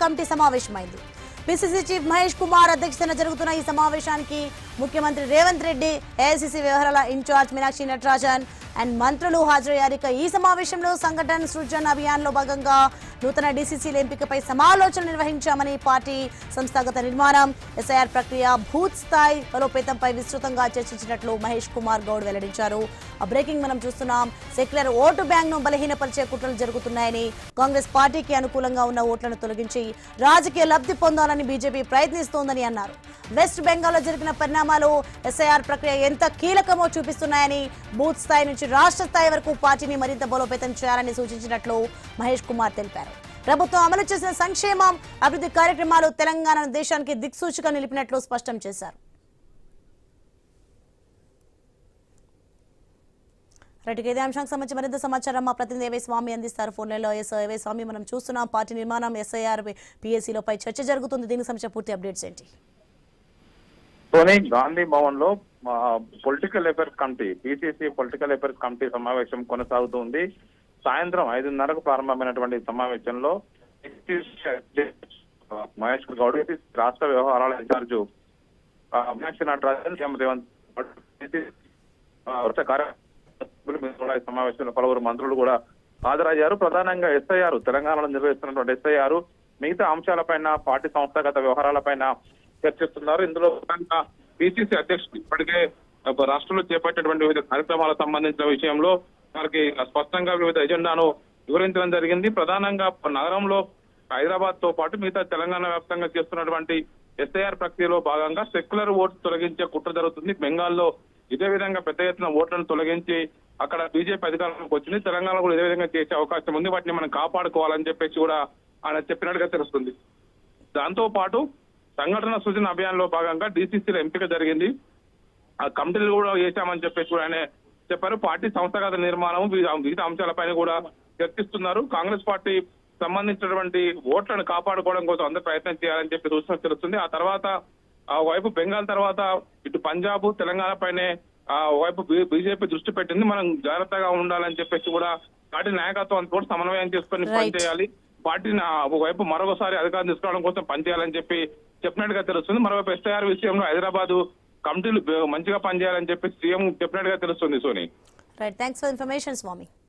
Committee సమావేశమైంది. PCC chief Mahesh Kumar అధ్యక్షతన జరుగుతున్న ఈ సమావేశానికి ముఖ్యమంత్రి రేవంత్ రెడ్డి, ఏఐసిసి వ్యవహారాల ఇన్ఛార్జ్ మీనాక్షి నటరాజన్ అండ్ మంత్రులు హాజరయ్యారు. ఇక ఈ సమావేశంలో సంఘటన సృజన్ అభియాన్ లో భాగంగా నూతన డీసీసీల ఎంపికపై సమాలోచనలు నిర్వహించామని, పార్టీ సంస్థాగత నిర్మాణం, ఎస్ఐఆర్ ప్రక్రియ, బూత్ స్థాయి బలోపేతంపై విస్తృతంగా చర్చించినట్లు మహేష్ కుమార్ గౌడ్ వెల్లడించారు. ఆ బ్రేకింగ్ మనం చూస్తున్నాం. సెక్యులర్ ఓటు బ్యాంక్ ను బలహీనపరిచే కుట్రలు జరుగుతున్నాయని, కాంగ్రెస్ పార్టీకి అనుకూలంగా ఉన్న ఓట్లను తొలగించి రాజకీయ లబ్ధి పొందాలని బీజేపీ ప్రయత్నిస్తోందని అన్నారు. వెస్ట్ బెంగాల్లో జరిగిన పరిణామాలు ఎస్ఐఆర్ ప్రక్రియ ఎంత కీలకమో చూపిస్తున్నాయని, బూత్ స్థాయి నుంచి రాష్ట్ర స్థాయి వరకు పార్టీని మరింత బలోపేతం చేయాలని సూచించినట్లు మహేష్ కుమార్ తెలిపారు. ప్రభుత్వం అమలు చేసిన సంక్షేమం, అభివృద్ధి కార్యక్రమాలు తెలంగాణను దేశానికి దిక్సూచిగా నిలిపినట్లు స్పష్టం చేశారు. ఇదే అంశానికి సంబంధించి మరింత సమాచారం మా ప్రతినిధి ఏవై స్వామి అందిస్తారు ఫోన్ లైన్లో. ఏవై స్వామి, మనం చూస్తున్నాం పార్టీ నిర్మాణం, ఎస్ఐఆర్ పిఎస్సీలపై చర్చ జరుగుతుంది. దీనికి సంబంధించిన పూర్తి అప్డేట్స్ ఏంటి? సోనీ, గాంధీ భవన్ లో political affairs committee, PCC political affairs committee సమావేశం కొనసాగుతుంది. సాయంత్రం 5:30కు ప్రారంభమైనటువంటి సమావేశంలో మహేష్ గౌడ్, రాష్ట్ర వ్యవహారాల ఇన్ఛార్జు మీనాక్షి నటరాజన్, రేవంత్ సమావేశంలో పలువురు మంత్రులు కూడా హాజరయ్యారు. ప్రధానంగా ఎస్ఐఆర్, తెలంగాణలో నిర్వహిస్తున్నటువంటి ఎస్ఐఆర్, మిగతా అంశాలపైన, పార్టీ సంస్థాగత వ్యవహారాలపైన చర్చిస్తున్నారు. ఇందులో ప్రధానంగా పిసిసి అధ్యక్షుడు ఇప్పటికే రాష్ట్రంలో చేపట్టేటువంటి వివిధ కార్యక్రమాలకు సంబంధించిన విషయంలో వారికి స్పష్టంగా వివిధ ఎజెండాను వివరించడం జరిగింది. ప్రధానంగా నగరంలో హైదరాబాద్ తో పాటు మిగతా తెలంగాణ వ్యాప్తంగా చేస్తున్నటువంటి ఎస్ఐఆర్ ప్రక్రియలో భాగంగా సెక్యులర్ ఓట్స్ తొలగించే కుట్ర జరుగుతుంది. బెంగాల్లో ఇదే విధంగా పెద్ద ఎత్తున ఓట్లను తొలగించి అక్కడ బీజేపీ అధికారంలోకి వచ్చింది. తెలంగాణ కూడా ఇదే విధంగా చేసే అవకాశం ఉంది. వాటిని మనం కాపాడుకోవాలని చెప్పేసి కూడా ఆయన చెప్పినట్టుగా తెలుస్తుంది. దాంతో పాటు సంఘటన సృజన అభియాన్ లో భాగంగా డీసీసీల ఎంపిక జరిగింది. ఆ కమిటీలు కూడా వేశామని చెప్పేసి కూడా ఆయన చెప్పారు. పార్టీ సంస్థాగత నిర్మాణం, వివిధ అంశాలపైన కూడా చర్చిస్తున్నారు. కాంగ్రెస్ పార్టీ సంబంధించినటువంటి ఓట్లను కాపాడుకోవడం కోసం అందరూ ప్రయత్నం చేయాలని చెప్పి సూచన తెలుస్తుంది. ఆ తర్వాత వైపు బెంగాల్ తర్వాత ఇటు పంజాబ్, తెలంగాణ పైనే వైపు బీజేపీ దృష్టి పెట్టింది. మనం జాగ్రత్తగా ఉండాలని చెప్పేసి కూడా పార్టీ నాయకత్వం కూడా సమన్వయం చేసుకొని పనిచేయాలి. పార్టీని వైపు మరొకసారి అధికారం తీసుకోవడం కోసం పనిచేయాలని చెప్పి చెప్పినట్టుగా తెలుస్తుంది. మరోవైపు ఎస్ఐఆర్ విషయంలో హైదరాబాద్ కమిటీలు మంచిగా పనిచేయాలని చెప్పి సీఎం చెప్పినట్టుగా తెలుస్తుంది. సోనీ, right, thanks for information Swamy.